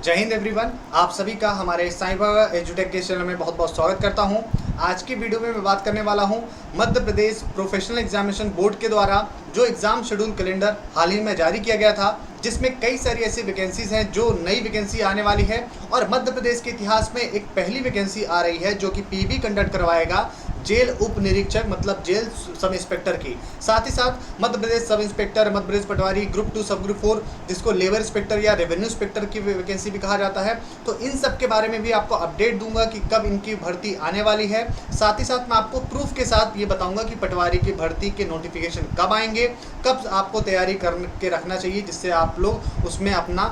जय हिंद एवरीवन, आप सभी का हमारे साईं बाबा एजुटेक के चैनल में बहुत बहुत स्वागत करता हूं। आज की वीडियो में मैं बात करने वाला हूं Madhya Pradesh professional examination board के द्वारा जो एग्ज़ाम शेड्यूल कैलेंडर हाल ही में जारी किया गया था, जिसमें कई सारी ऐसी वैकेंसीज हैं जो नई वैकेंसी आने वाली है और मध्य प्रदेश के इतिहास में एक पहली वैकेंसी आ रही है जो कि पीबी कंडक्ट करवाएगा जेल उप निरीक्षक मतलब जेल सब इंस्पेक्टर की। साथ ही साथ मध्य प्रदेश सब इंस्पेक्टर, मध्य प्रदेश पटवारी, ग्रुप 2 सब ग्रुप 4 जिसको लेबर इंस्पेक्टर या रेवेन्यू इंस्पेक्टर की वैकेंसी भी कहा जाता है। तो इन सब के बारे में भी आपको अपडेट दूंगा कि कब इनकी भर्ती आने वाली है। साथ ही साथ मैं आपको प्रूफ के साथ ये बताऊंगा कि पटवारी की भर्ती के नोटिफिकेशन कब आएंगे, कब आपको तैयारी करके रखना चाहिए जिससे आप लोग उसमें अपना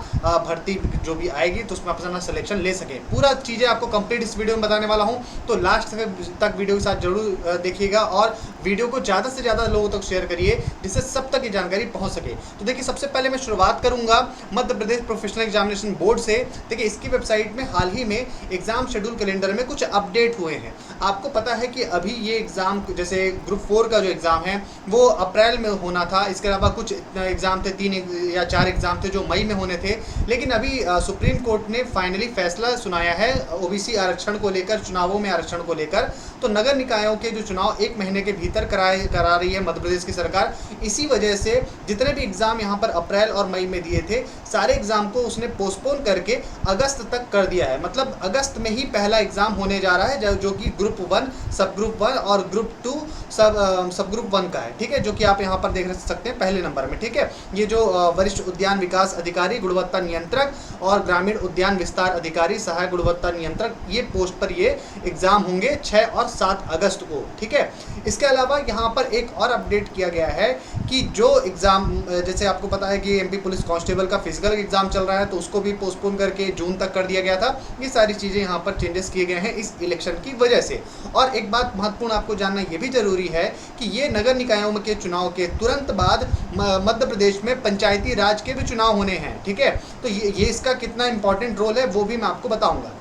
भर्ती जो भी आएगी तो उसमें अपना सिलेक्शन ले सकें। पूरा चीज़ें आपको कंप्लीट इस वीडियो में बताने वाला हूँ, तो लास्ट तक वीडियो के साथ जरूर देखिएगा और वीडियो को ज़्यादा से ज़्यादा लोगों तक शेयर करिए जिससे सब तक ये जानकारी पहुंच सके। तो देखिए, सबसे पहले मैं शुरुआत करूंगा Madhya Pradesh professional examination board से। देखिए, इसकी वेबसाइट में हाल ही में एग्जाम शेड्यूल कैलेंडर में कुछ अपडेट हुए हैं। आपको पता है कि अभी ये एग्ज़ाम जैसे ग्रुप 4 का जो एग्ज़ाम है वो अप्रैल में होना था। इसके अलावा कुछ एग्ज़ाम थे, 3 या 4 एग्ज़ाम थे जो मई में होने थे। लेकिन अभी सुप्रीम कोर्ट ने फाइनली फैसला सुनाया है ओबीसी आरक्षण को लेकर, चुनावों में आरक्षण को लेकर। तो नगर निकायों के जो चुनाव 1 महीने के भीतर करा रही है मध्य प्रदेश की सरकार। इसी वजह से जितने भी एग्ज़ाम यहाँ पर अप्रैल और मई में दिए थे, सारे एग्ज़ाम को उसने पोस्टपोन करके अगस्त तक कर दिया है। मतलब अगस्त में ही पहला एग्ज़ाम होने जा रहा है जो कि ग्रुप 1, सब ग्रुप 1 और ग्रुप 2 सब ग्रुप 1 का है। ठीक है, जो कि आप यहाँ पर देख सकते हैं पहले नंबर में। ठीक है, ये जो वरिष्ठ उद्यान विकास अधिकारी, गुणवत्ता नियंत्रक और ग्रामीण उद्यान विस्तार अधिकारी, सहायक गुणवत्ता नियंत्रक, ये पोस्ट पर ये एग्ज़ाम होंगे 6 और 7 अगस्त को। ठीक है, इसके अलावा यहाँ पर एक और अपडेट किया गया है कि जो एग्ज़ाम जैसे आपको पता है कि एमपी पुलिस कांस्टेबल का फिजिकल एग्ज़ाम चल रहा है तो उसको भी पोस्टपोन करके जून तक कर दिया गया था। ये सारी चीज़ें यहाँ पर चेंजेस किए गए हैं इस इलेक्शन की वजह से। और एक बात महत्वपूर्ण आपको जानना ये भी ज़रूरी है कि ये नगर निकायों के चुनाव के तुरंत बाद मध्य प्रदेश में पंचायती राज के भी चुनाव होने हैं। ठीक है, तो ये इसका कितना इंपॉर्टेंट रोल है वो भी मैं आपको बताऊँगा।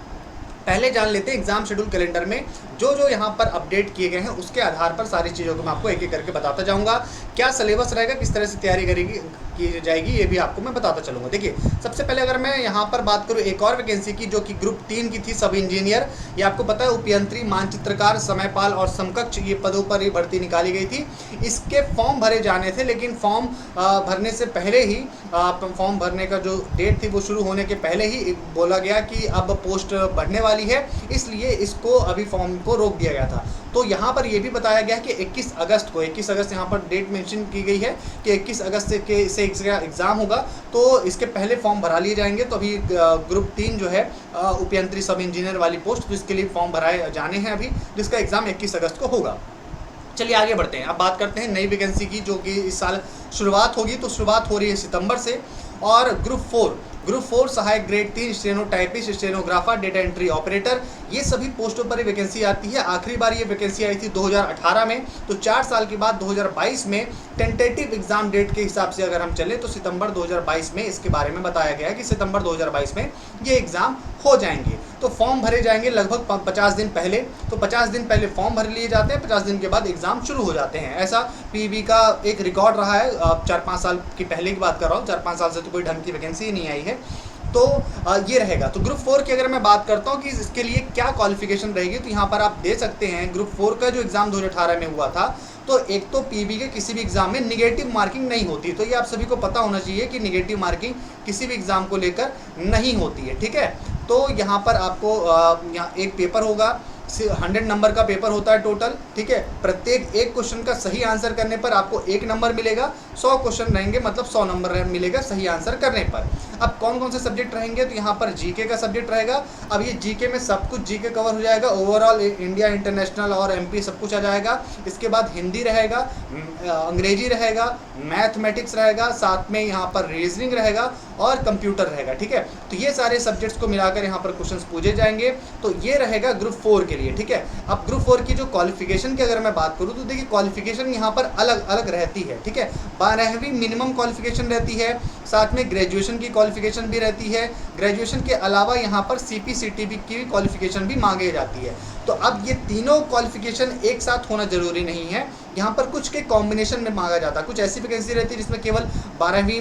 पहले जान लेते हैं एग्जाम शेड्यूल कैलेंडर में जो यहाँ पर अपडेट किए गए हैं उसके आधार पर सारी चीज़ों को मैं आपको एक एक करके बताता जाऊंगा। क्या सिलेबस रहेगा, किस तरह से तैयारी की जाएगी, ये भी आपको मैं बताता चलूँगा। देखिए, सबसे पहले अगर मैं यहाँ पर बात करूँ एक और वैकेंसी की जो कि ग्रुप 3 की थी, सब इंजीनियर। ये आपको पता है उपयंत्री, मानचित्रकार, समयपाल और समकक्ष ये पदों पर ये भर्ती निकाली गई थी। इसके फॉर्म भरे जाने थे, लेकिन फॉर्म भरने से पहले ही फॉर्म भरने का जो डेट थी वो शुरू होने के पहले ही बोला गया कि अब पोस्ट बढ़ने वाली है, इसलिए इसको अभी फॉर्म को रोक दिया गया था। तो यहाँ पर यह भी बताया गया कि 21 अगस्त यहाँ पर डेट मेंशन की गई है कि 21 अगस्त से एग्ज़ाम होगा, तो इसके पहले फॉर्म भरा लिए जाएंगे। तो अभी ग्रुप 3 जो है उपयंत्री सब इंजीनियर वाली पोस्ट, तो इसके लिए फॉर्म भराए जाने हैं अभी, जिसका एग्ज़ाम 21 अगस्त को होगा। चलिए आगे बढ़ते हैं। अब बात करते हैं नई वैकेंसी की जो कि इस साल शुरुआत होगी। तो शुरुआत हो रही है सितंबर से। और ग्रुप 4 सहायक grade 3 stenotypist, stenographer, data entry operator, ये सभी पोस्टों पर वैकेंसी आती है। आखिरी बार ये वैकेंसी आई थी 2018 में। तो 4 साल के बाद 2022 में टेंटेटिव एग्जाम डेट के हिसाब से अगर हम चले तो सितंबर 2022 में इसके बारे में बताया गया है कि सितंबर 2022 में ये एग्ज़ाम हो जाएंगे। तो फॉर्म भरे जाएंगे लगभग 50 दिन पहले। तो 50 दिन पहले फॉर्म भर लिए जाते हैं, 50 दिन के बाद एग्ज़ाम शुरू हो जाते हैं। ऐसा पीबी का एक रिकॉर्ड रहा है। 4-5 साल की पहले की बात कर रहा हूँ, 4-5 साल से तो कोई ढंग की वैकेंसी ही नहीं आई है। तो ये रहेगा। तो ग्रुप 4 की अगर मैं बात करता हूँ कि इसके लिए क्या क्वालिफिकेशन रहेगी, तो यहाँ पर आप दे सकते हैं ग्रुप 4 का जो एग्ज़ाम 2018 में हुआ था, तो एक तो पीबी के किसी भी एग्ज़ाम में निगेटिव मार्किंग नहीं होती। तो ये आप सभी को पता होना चाहिए कि निगेटिव मार्किंग किसी भी एग्ज़ाम को लेकर नहीं होती है। ठीक है, तो यहाँ पर आपको यहाँ एक पेपर होगा, 100 नंबर का पेपर होता है टोटल। ठीक है, प्रत्येक एक क्वेश्चन का सही आंसर करने पर आपको 1 नंबर मिलेगा। 100 क्वेश्चन रहेंगे मतलब 100 नंबर मिलेगा सही आंसर करने पर। अब कौन कौन से सब्जेक्ट रहेंगे, तो यहाँ पर जीके का सब्जेक्ट रहेगा। अब ये जीके में सब कुछ जीके कवर हो जाएगा, ओवरऑल इंडिया, इंटरनेशनल और एमपी सब कुछ आ जाएगा। इसके बाद हिंदी रहेगा, अंग्रेजी रहेगा, मैथमेटिक्स रहेगा, साथ में यहाँ पर रीजनिंग रहेगा और कंप्यूटर रहेगा। ठीक है, तो ये सारे सब्जेक्ट्स को मिलाकर यहाँ पर क्वेश्चंस पूछे जाएंगे। तो ये रहेगा ग्रुप 4 के लिए। ठीक है, अब ग्रुप 4 की जो क्वालिफिकेशन की अगर मैं बात करूँ तो देखिए क्वालिफिकेशन यहाँ पर अलग अलग रहती है। ठीक है, 12वीं मिनिमम क्वालिफिकेशन रहती है, साथ में ग्रेजुएशन की क्वालिफिकेशन भी रहती है। ग्रेजुएशन के अलावा यहाँ पर CP-CTB की क्वालिफिकेशन भी मांगी जाती है। तो अब ये तीनों क्वालिफिकेशन एक साथ होना ज़रूरी नहीं है। यहाँ पर कुछ के कॉम्बिनेशन में मांगा जाता है। कुछ ऐसी वैकेंसी रहती है जिसमें केवल 12वीं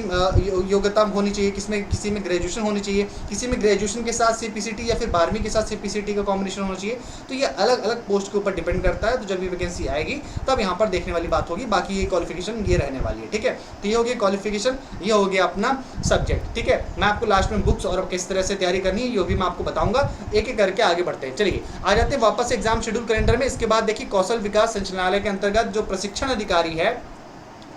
योग्यता होनी चाहिए, किसी में ग्रेजुएशन होनी चाहिए, किसी में ग्रेजुएशन के साथ CPCT या फिर 12वीं के साथ CPCT का कॉम्बिनेशन होना चाहिए। तो ये अलग अलग पोस्ट के ऊपर डिपेंड करता है। तो जब ये वैकेंसी आएगी तब यहाँ पर देखने वाली बात होगी। बाकी ये क्वालिफिकेशन ये रहने वाली है, ठीक है। तो ये हो गया क्वालिफिकेशन, ये हो गया अपना सब्जेक्ट, ठीक है। मैं आपको लास्ट में बुक्स और किस तरह से तैयारी करनी है ये भी मैं आपको बताऊंगा। एक एक करके आगे बढ़ते हैं। चलिए आ जाते हैं वापस एग्जाम शेड्यूल कैलेंडर में। इसके बाद देखिए कौशल विकास संचालनालय के अंतर्गत जो प्रशिक्षण अधिकारी है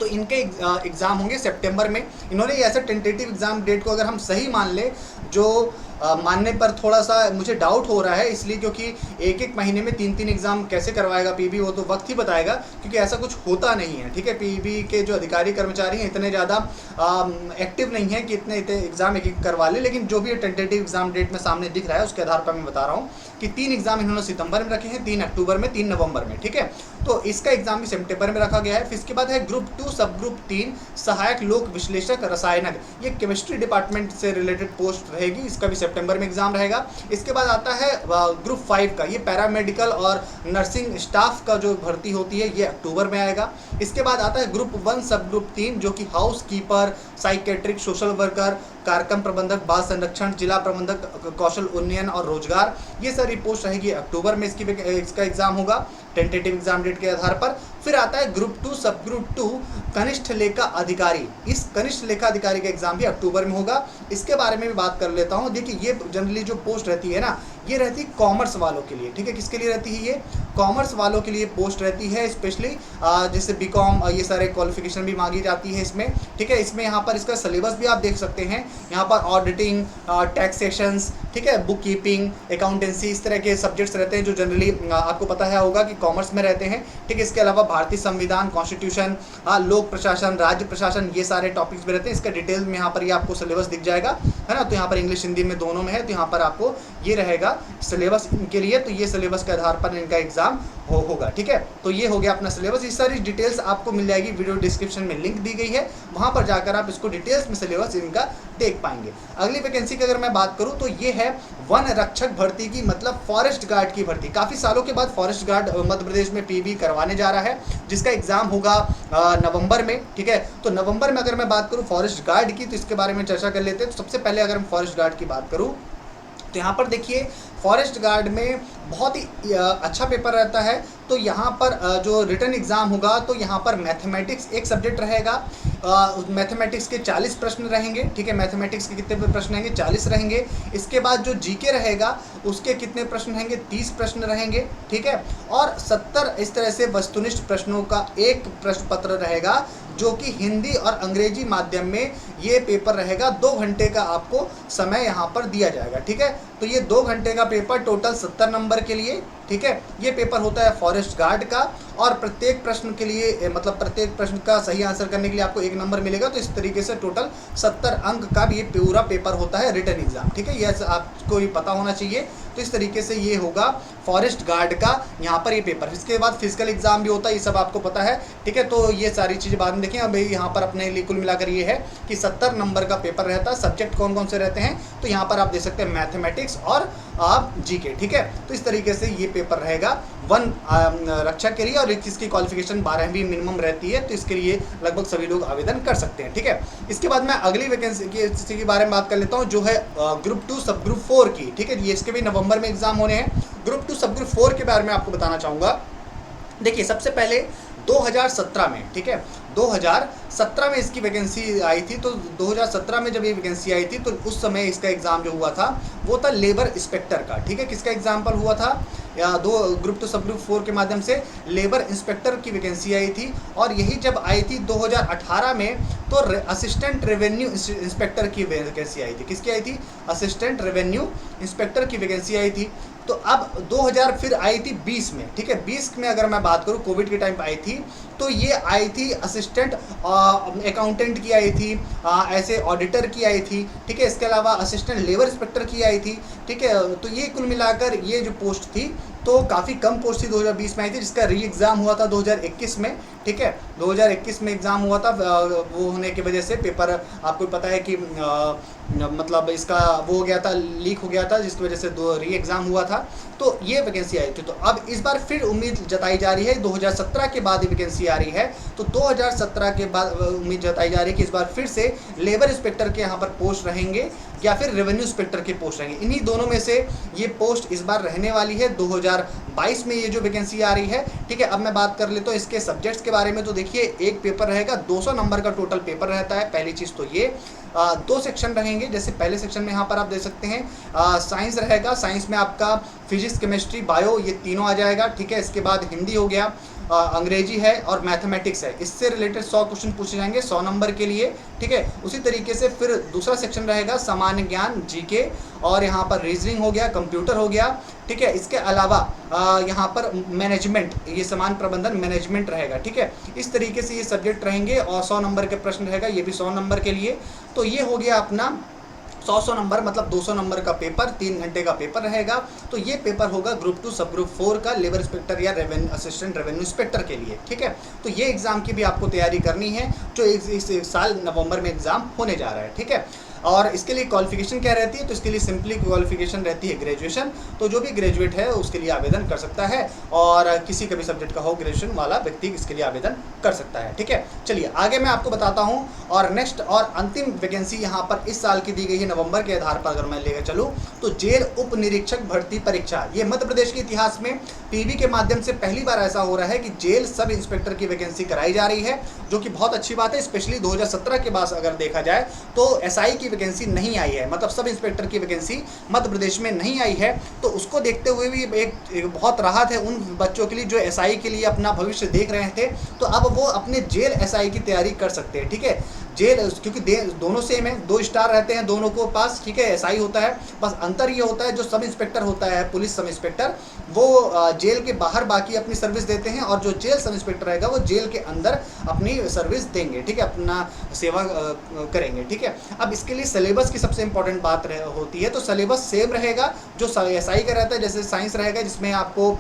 तो इनके एग्ज़ाम होंगे सितंबर में। इन्होंने ऐसे टेंटेटिव एग्ज़ाम डेट को अगर हम सही मान ले, जो मानने पर थोड़ा सा मुझे डाउट हो रहा है, इसलिए क्योंकि एक एक महीने में 3-3 एग्ज़ाम कैसे करवाएगा पीबी, वो तो वक्त ही बताएगा, क्योंकि ऐसा कुछ होता नहीं है, ठीक है। पीबी के जो अधिकारी कर्मचारी हैं इतने ज़्यादा एक्टिव नहीं है कि इतने एग्ज़ाम एक एक करवा ले। लेकिन जो भी टेंटेटिव एग्ज़ाम डेट में सामने दिख रहा है उसके आधार पर मैं बता रहा हूँ कि 3 एग्ज़ाम इन्होंने सितंबर में रखे हैं, 3 अक्टूबर में, 3 नवंबर में, ठीक है। तो इसका एग्ज़ाम भी सितंबर में रखा गया है। फिर इसके बाद है ग्रुप 2 सब ग्रुप 3 सहायक लोक विश्लेषक रसायनक, ये केमिस्ट्री डिपार्टमेंट से रिलेटेड पोस्ट रहेगी, इसका भी सितंबर में एग्जाम रहेगा। इसके बाद आता है ग्रुप 5 का, ये पैरामेडिकल और नर्सिंग स्टाफ का जो भर्ती होती है ये अक्टूबर में आएगा। इसके बाद आता है ग्रुप 1 सब ग्रुप 3 जो कि house keeper, psychiatric, social worker, कार्यक्रम प्रबंधक, बाल संरक्षण, जिला प्रबंधक, कौशल उन्नयन और रोजगार, ये सारी पोस्ट रहेगी अक्टूबर में। इसका एग्जाम होगा टेंटेटिव एग्जाम डेट के आधार पर। फिर आता है ग्रुप 2 सब ग्रुप 2 कनिष्ठ लेखा अधिकारी, इस कनिष्ठ लेखा अधिकारी का एग्जाम भी अक्टूबर में होगा। इसके बारे में भी बात कर लेता हूँ। देखिए ये जनरली जो पोस्ट रहती है ना, ये रहती है कॉमर्स वालों के लिए, ठीक है। किसके लिए रहती है ये? कॉमर्स वालों के लिए पोस्ट रहती है, स्पेशली जैसे बीकॉम, ये सारे क्वालिफिकेशन भी मांगी जाती है इसमें, ठीक है। इसमें यहाँ पर इसका सिलेबस भी आप देख सकते हैं। यहाँ पर ऑडिटिंग, टैक्सेशंस, ठीक है, बुक कीपिंग, अकाउंटेंसी, इस तरह के सब्जेक्ट्स रहते हैं जो जनरली आपको पता है होगा कि कॉमर्स में रहते हैं, ठीक है। इसके अलावा भारतीय संविधान, कॉन्स्टिट्यूशन, लोक प्रशासन, राज्य प्रशासन, ये सारे टॉपिक्स भी रहते हैं। इसका डिटेल में यहाँ पर ये आपको सिलेबस दिख जाएगा, है ना। तो यहाँ पर इंग्लिश हिंदी में दोनों में है, तो यहाँ पर आपको ये रहेगा सिलेबस इनके लिए। तो ये सिलेबस के आधार पर इनका एग्जाम होगा, ठीक है। तो ये हो गया अपना सिलेबस। इस सारी डिटेल्स आपको मिल जाएगी, वीडियो डिस्क्रिप्शन में लिंक दी गई है, वहाँ पर जाकर आप इसको डिटेल्स में सिलेबस इनका देख पाएंगे। अगली वैकेंसी की अगर मैं बात करूँ तो ये है वन रक्षक भर्ती की, मतलब फॉरेस्ट गार्ड की भर्ती। काफ़ी सालों के बाद फॉरेस्ट गार्ड मध्य प्रदेश में पीबी करवाने जा रहा है, जिसका एग्जाम होगा नवंबर में, ठीक है। तो नवंबर में अगर मैं बात करूँ फॉरेस्ट गार्ड की, तो इसके बारे में चर्चा कर लेते हैं। तो सबसे पहले अगर मैं फॉरेस्ट गार्ड की बात करूँ तो यहाँ पर देखिए फॉरेस्ट गार्ड में बहुत ही अच्छा पेपर रहता है। तो यहाँ पर जो रिटन एग्ज़ाम होगा तो यहाँ पर मैथमेटिक्स एक सब्जेक्ट रहेगा। मैथमेटिक्स के 40 प्रश्न रहेंगे, ठीक है। मैथमेटिक्स के कितने प्रश्न रहेंगे? 40 रहेंगे। इसके बाद जो जीके रहेगा उसके कितने प्रश्न रहेंगे? 30 प्रश्न रहेंगे, ठीक है। और 70 इस तरह से वस्तुनिष्ठ प्रश्नों का एक प्रश्न पत्र रहेगा, जो कि हिंदी और अंग्रेजी माध्यम में ये पेपर रहेगा। 2 घंटे का आपको समय यहाँ पर दिया जाएगा, ठीक है। तो ये 2 घंटे का पेपर टोटल 70 नंबर के लिए, ठीक है। ये पेपर होता है फॉरेस्ट गार्ड का, और प्रत्येक प्रश्न के लिए मतलब प्रत्येक प्रश्न का सही आंसर करने के लिए आपको 1 नंबर मिलेगा। तो इस तरीके से टोटल 70 अंक का भी ये पूरा पेपर होता है रिटन एग्जाम, ठीक है। यह आपको ये पता होना चाहिए। तो इस तरीके से ये होगा फॉरेस्ट गार्ड का यहाँ पर ये पेपर। इसके बाद फिजिकल एग्जाम भी होता है, ये सब आपको पता है, ठीक है। तो ये सारी चीज़ें बाद में देखें। अब यहाँ पर अपने लिए कुल मिलाकर ये है कि 70 नंबर का पेपर रहता है। सब्जेक्ट कौन कौन से रहते हैं तो यहाँ पर आप देख सकते हैं मैथमेटिक्स और आप जीके, ठीक है। तो इस तरीके से ये पेपर रहेगा वन रक्षा के लिए, और इसकी क्वालिफिकेशन 12वीं मिनिमम रहती है। तो इसके लिए लगभग सभी लोग आवेदन कर सकते हैं, ठीक है। इसके बाद मैं अगली वैकेंसी के बारे में बात कर लेता हूँ, जो है ग्रुप 2 सब ग्रुप 4 की, ठीक है। ये इसके भी नवंबर में एग्जाम होने हैं। ग्रुप 2 सब ग्रुप 4 के बारे में आपको बताना चाहूँगा। देखिए सबसे पहले 2017 में, ठीक है, 2017 में इसकी वैकेंसी आई थी। तो 2017 में जब ये वैकेंसी आई थी तो उस समय इसका एग्ज़ाम जो हुआ था वो था लेबर इंस्पेक्टर का, ठीक है। किसका एग्जाम्पल हुआ था? या ग्रुप 2 सब ग्रुप 4 के माध्यम से लेबर इंस्पेक्टर की वैकेंसी आई थी। और यही जब आई थी 2018 में तो असिस्टेंट रेवेन्यू इंस्पेक्टर की वैकेंसी आई थी। किसकी आई थी? असिस्टेंट रेवेन्यू इंस्पेक्टर की वैकेंसी आई थी। तो अब 2000 फिर आई थी 20 में, ठीक है। 20 में अगर मैं बात करूँ कोविड के टाइम पर आई थी, तो ये आई थी असिस्टेंट अकाउंटेंट की आई थी, ऐसे ऑडिटर की आई थी, ठीक है। इसके अलावा असिस्टेंट लेबर इंस्पेक्टर की आई थी, ठीक है। तो ये कुल मिलाकर ये जो पोस्ट थी तो काफ़ी कम पोस्ट थी 2020 में आई थी, जिसका री एग्ज़ाम हुआ था 2021 में, ठीक है। 2021 में एग्ज़ाम हुआ था, वो होने की वजह से पेपर आपको पता है कि मतलब इसका वो हो गया था, लीक हो गया था, जिसकी वजह से दो री एग्ज़ाम हुआ था। तो ये वैकेंसी आई थी। तो अब इस बार फिर उम्मीद जताई जा रही है, 2017 के बाद ये वैकेंसी आ रही है। तो 2017 के बाद उम्मीद जताई जा रही है कि इस बार फिर से लेबर इंस्पेक्टर के यहाँ पर पोस्ट रहेंगे या फिर रेवेन्यू इंस्पेक्टर के पोस्ट रहेंगे। इन्हीं दोनों में से ये पोस्ट इस बार रहने वाली है। 2022 में ये जो वैकेंसी आ रही है, ठीक है। अब मैं बात कर लेता हूँ इसके सब्जेक्ट्स के बारे में। तो देखिए, एक पेपर रहेगा, 200 नंबर का टोटल पेपर रहता है। पहली चीज़ तो ये दो सेक्शन रहेंगे। जैसे पहले सेक्शन में यहाँ पर आप देख सकते हैं साइंस रहेगा। साइंस में आपका फिजिक्स, केमिस्ट्री, बायो ये तीनों आ जाएगा, ठीक है। इसके बाद हिंदी हो गया, अंग्रेजी है और मैथमेटिक्स है। इससे रिलेटेड 100 क्वेश्चन पूछे जाएंगे 100 नंबर के लिए, ठीक है। उसी तरीके से फिर दूसरा सेक्शन रहेगा सामान्य ज्ञान, जीके, और यहाँ पर रीजनिंग हो गया, कंप्यूटर हो गया, ठीक है। इसके अलावा यहाँ पर मैनेजमेंट, ये सामान प्रबंधन मैनेजमेंट रहेगा, ठीक है। इस तरीके से ये सब्जेक्ट रहेंगे और 100 नंबर के प्रश्न रहेगा, ये भी 100 नंबर के लिए। तो ये हो गया अपना 100 नंबर, मतलब 200 नंबर का पेपर, 3 घंटे का पेपर रहेगा। तो ये पेपर होगा ग्रुप 2 सब ग्रुप 4 का लेबर इंस्पेक्टर या असिस्टेंट रेवेन्यू इंस्पेक्टर के लिए, ठीक है। तो ये एग्ज़ाम की भी आपको तैयारी करनी है, जो इस साल नवंबर में एग्ज़ाम होने जा रहा है, ठीक है। और इसके लिए क्वालिफिकेशन क्या रहती है? तो इसके लिए सिंपली क्वालिफिकेशन रहती है ग्रेजुएशन। तो जो भी ग्रेजुएट है उसके लिए आवेदन कर सकता है, और किसी का भी सब्जेक्ट का हो ग्रेजुएशन वाला व्यक्ति इसके लिए आवेदन कर सकता है, ठीक है। चलिए आगे मैं आपको बताता हूँ। और नेक्स्ट और अंतिम वैकेंसी यहाँ पर इस साल की दी गई है नवंबर के आधार पर। अगर मैं लेकर चलूँ तो जेल उप निरीक्षक भर्ती परीक्षा, ये मध्य प्रदेश के इतिहास में पीवी के माध्यम से पहली बार ऐसा हो रहा है कि जेल सब इंस्पेक्टर की वैकेंसी कराई जा रही है, जो कि बहुत अच्छी बात है। स्पेशली 2017 के बाद अगर देखा जाए तो एसआई की वैकेंसी नहीं आई है, मतलब सब इंस्पेक्टर की वैकेंसी मध्य प्रदेश में नहीं आई है। तो उसको देखते हुए भी एक बहुत राहत है उन बच्चों के लिए जो एसआई के लिए अपना भविष्य देख रहे थे। तो अब वो अपने जेल एसआई की तैयारी कर सकते हैं, ठीक है। जेल, क्योंकि दोनों सेम है, 2 स्टार रहते हैं दोनों को पास, ठीक है। एसआई होता है, बस अंतर ये होता है जो सब इंस्पेक्टर होता है, पुलिस सब इंस्पेक्टर, वो जेल के बाहर बाकी अपनी सर्विस देते हैं, और जो जेल सब इंस्पेक्टर रहेगा वो जेल के अंदर अपनी सर्विस देंगे, ठीक है, अपना सेवा करेंगे, ठीक है। अब इसके लिए सिलेबस की सबसे इंपॉर्टेंट बात होती है। तो सिलेबस सेम रहेगा जो एसआई का रहता है। जैसे साइंस रहेगा जिसमें आपको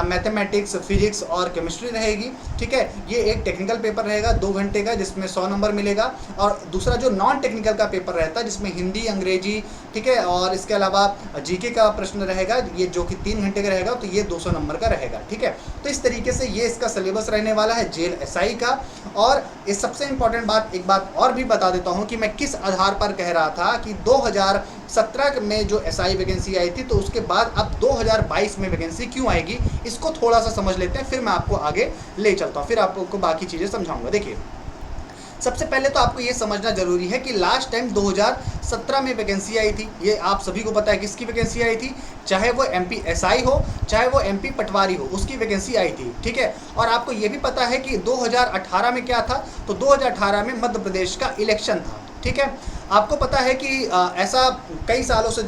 मैथमेटिक्स, फिजिक्स और केमिस्ट्री रहेगी, ठीक है। ये एक टेक्निकल पेपर रहेगा 2 घंटे का, जिसमें 100 नंबर मिलेगा। और दूसरा जो नॉन टेक्निकल का पेपर रहता है जिसमें हिंदी, अंग्रेजी, ठीक है, और इसके अलावा जीके का प्रश्न रहेगा, ये जो कि 3 घंटे का रहेगा। तो ये 200 नंबर का रहेगा, ठीक है। तो इस तरीके से ये इसका सिलेबस रहने वाला है जेल एसआई का। और इस सबसे इंपॉर्टेंट बात, एक बात और भी बता देता हूँ कि मैं किस आधार पर कह रहा था कि 2017 में जो एसआई वैकेंसी आई थी, तो उसके बाद अब 2022 में वैकेंसी क्यों आएगी, इसको थोड़ा सा समझ लेते हैं, फिर मैं आपको आगे ले चलता हूँ, फिर आपको बाकी चीज़ें समझाऊंगा। देखिए, सबसे पहले तो आपको ये समझना जरूरी है कि लास्ट टाइम 2017 में वैकेंसी आई थी, ये आप सभी को पता है किसकी वैकेंसी आई थी, चाहे वो एमपी एसआई हो, चाहे वो एमपी पटवारी हो, उसकी वैकेंसी आई थी, ठीक है। और आपको ये भी पता है कि 2018 में क्या था, तो 2018 में मध्य प्रदेश का इलेक्शन था, ठीक है। आपको पता है कि ऐसा कई सालों से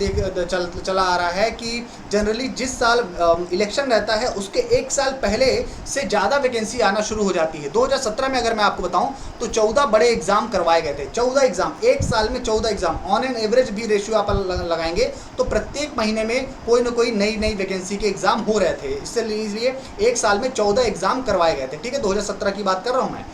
चला आ रहा है कि जनरली जिस साल इलेक्शन रहता है उसके 1 साल पहले से ज़्यादा वैकेंसी आना शुरू हो जाती है। 2017 में अगर मैं आपको बताऊं तो 14 बड़े एग्जाम करवाए गए थे, 14 एग्जाम, 1 साल में 14 एग्जाम। ऑन एन एवरेज भी रेशियो आप लगाएंगे तो प्रत्येक महीने में कोई ना कोई नई वैकेंसी के एग्जाम हो रहे थे। इसलिए 1 साल में 14 एग्जाम करवाए गए थे, ठीक है। 2017 की बात कर रहा हूँ मैं।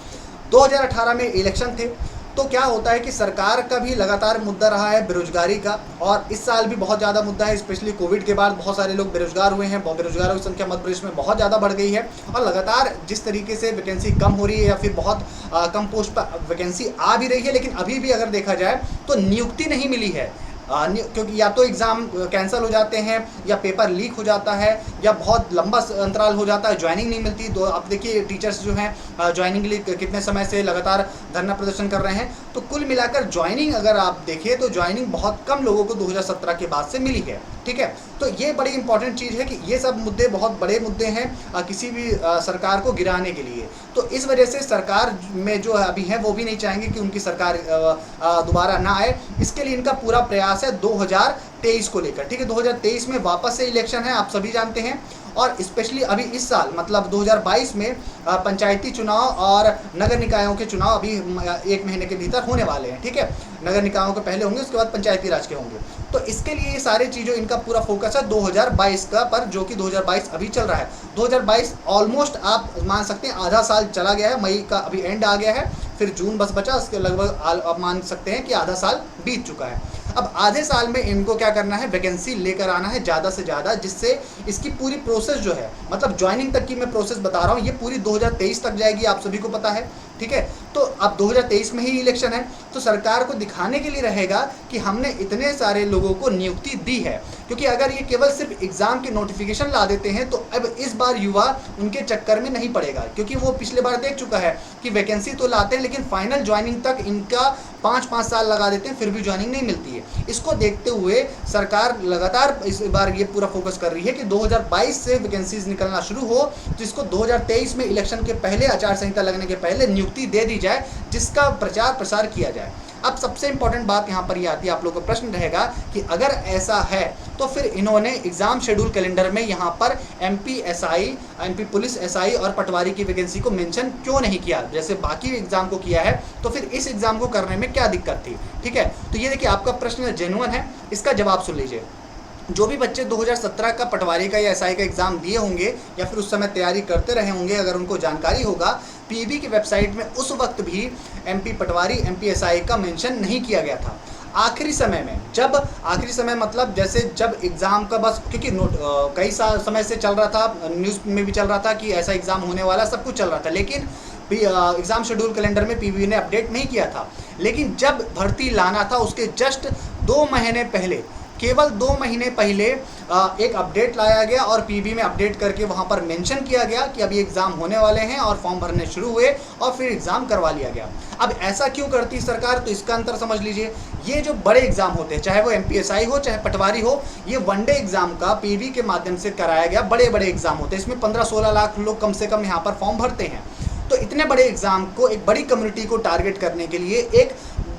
2018 में इलेक्शन थे, तो क्या होता है कि सरकार का भी लगातार मुद्दा रहा है बेरोजगारी का, और इस साल भी बहुत ज़्यादा मुद्दा है। स्पेशली कोविड के बाद बहुत सारे लोग बेरोजगार हुए हैं, बेरोजगारों की संख्या मध्य प्रदेश में बहुत ज़्यादा बढ़ गई है। और लगातार जिस तरीके से वैकेंसी कम हो रही है या फिर बहुत कम पोस्ट पर वैकेंसी आ भी रही है, लेकिन अभी भी अगर देखा जाए तो नियुक्ति नहीं मिली है, क्योंकि या तो एग्ज़ाम कैंसिल हो जाते हैं, या पेपर लीक हो जाता है, या बहुत लंबा अंतराल हो जाता है, ज्वाइनिंग नहीं मिलती। तो अब देखिए टीचर्स जो हैं ज्वाइनिंग के लिए कितने समय से लगातार धरना प्रदर्शन कर रहे हैं। तो कुल मिलाकर ज्वाइनिंग अगर आप देखिए तो ज्वाइनिंग बहुत कम लोगों को 2017 के बाद से मिली है, ठीक है। तो ये बड़ी इंपॉर्टेंट चीज़ है कि ये सब मुद्दे बहुत बड़े मुद्दे हैं किसी भी सरकार को गिराने के लिए। तो इस वजह से सरकार में जो अभी है वो भी नहीं चाहेंगे कि उनकी सरकार दोबारा ना आए। इसके लिए इनका पूरा प्रयास है 2023 को लेकर, ठीक है। 2023 में वापस से इलेक्शन है, आप सभी जानते हैं। और स्पेशली अभी इस साल मतलब 2022 में पंचायती चुनाव और नगर निकायों के चुनाव अभी 1 महीने के भीतर होने वाले हैं, ठीक है। नगर निकायों के पहले होंगे, उसके बाद पंचायती राज के होंगे। तो इसके लिए ये सारी चीज़ों इनका पूरा फोकस है 2022 का पर, जो कि 2022 अभी चल रहा है। 2022 ऑलमोस्ट आप मान सकते हैं आधा साल चला गया है, मई का अभी एंड आ गया है, फिर जून बस बचा, उसके लगभग आप मान सकते हैं कि आधा साल बीत चुका है। अब आधे साल में इनको क्या करना है, वैकेंसी लेकर आना है ज़्यादा से ज़्यादा, जिससे इसकी पूरी प्रोसेस जो है, मतलब ज्वाइनिंग तक की मैं प्रोसेस बता रहा हूँ, ये पूरी 2023 तक जाएगी, आप सभी को पता है। ठीक है, तो अब 2023 में ही इलेक्शन है, तो सरकार को दिखाने के लिए रहेगा कि हमने इतने सारे लोगों को नियुक्ति दी है। क्योंकि अगर ये केवल सिर्फ एग्जाम के नोटिफिकेशन ला देते हैं तो अब इस बार युवा उनके चक्कर में नहीं पड़ेगा, क्योंकि वो पिछले बार देख चुका है कि वैकेंसी तो लाते हैं लेकिन फाइनल ज्वाइनिंग तक इनका 5-5 साल लगा देते हैं, फिर भी ज्वाइनिंग नहीं मिलती है। इसको देखते हुए सरकार लगातार इस बार ये पूरा फोकस कर रही है कि 2022 से वैकेंसीज निकलना शुरू हो, तो इसको 2023 में इलेक्शन के पहले, आचार संहिता लगने के पहले नियुक्ति दे दी जाए, जिसका प्रचार प्रसार किया जाए। अब सबसे इंपॉर्टेंट बात यहाँ पर ये आती है, आप लोगों का प्रश्न रहेगा कि अगर ऐसा है तो फिर इन्होंने एग्जाम शेड्यूल कैलेंडर में यहाँ पर MP SI, MP police SI और पटवारी की वैकेंसी को मेंशन क्यों नहीं किया, जैसे बाकी एग्जाम को किया है, तो फिर इस एग्जाम को करने में क्या दिक्कत थी। ठीक है, तो ये देखिए आपका प्रश्न जेन्युइन है, इसका जवाब सुन लीजिए। जो भी बच्चे 2017 का पटवारी का या एसआई का एग्ज़ाम दिए होंगे या फिर उस समय तैयारी करते रहे होंगे, अगर उनको जानकारी होगा, पीबी की वेबसाइट में उस वक्त भी एमपी पटवारी, एमपी एसआई का मेंशन नहीं किया गया था। आखिरी समय में, जब आखिरी समय मतलब जैसे जब एग्ज़ाम का बस, क्योंकि कई समय से चल रहा था, न्यूज़ में भी चल रहा था कि ऐसा एग्ज़ाम होने वाला, सब कुछ चल रहा था, लेकिन एग्ज़ाम शेड्यूल कैलेंडर में पीबी ने अपडेट नहीं किया था। लेकिन जब भर्ती लाना था उसके जस्ट 2 महीने पहले, केवल 2 महीने पहले एक अपडेट लाया गया और पीबी में अपडेट करके वहाँ पर मेंशन किया गया कि अभी एग्ज़ाम होने वाले हैं और फॉर्म भरने शुरू हुए और फिर एग्ज़ाम करवा लिया गया। अब ऐसा क्यों करती सरकार, तो इसका अंतर समझ लीजिए। ये जो बड़े एग्ज़ाम होते हैं, चाहे वो एमपीएसआई हो चाहे पटवारी हो, ये वनडे एग्ज़ाम का पीबी के माध्यम से कराया गया बड़े बड़े एग्ज़ाम होते हैं। इसमें 15-16 लाख लोग कम से कम यहाँ पर फॉर्म भरते हैं। तो इतने बड़े एग्ज़ाम को, एक बड़ी कम्युनिटी को टारगेट करने के लिए एक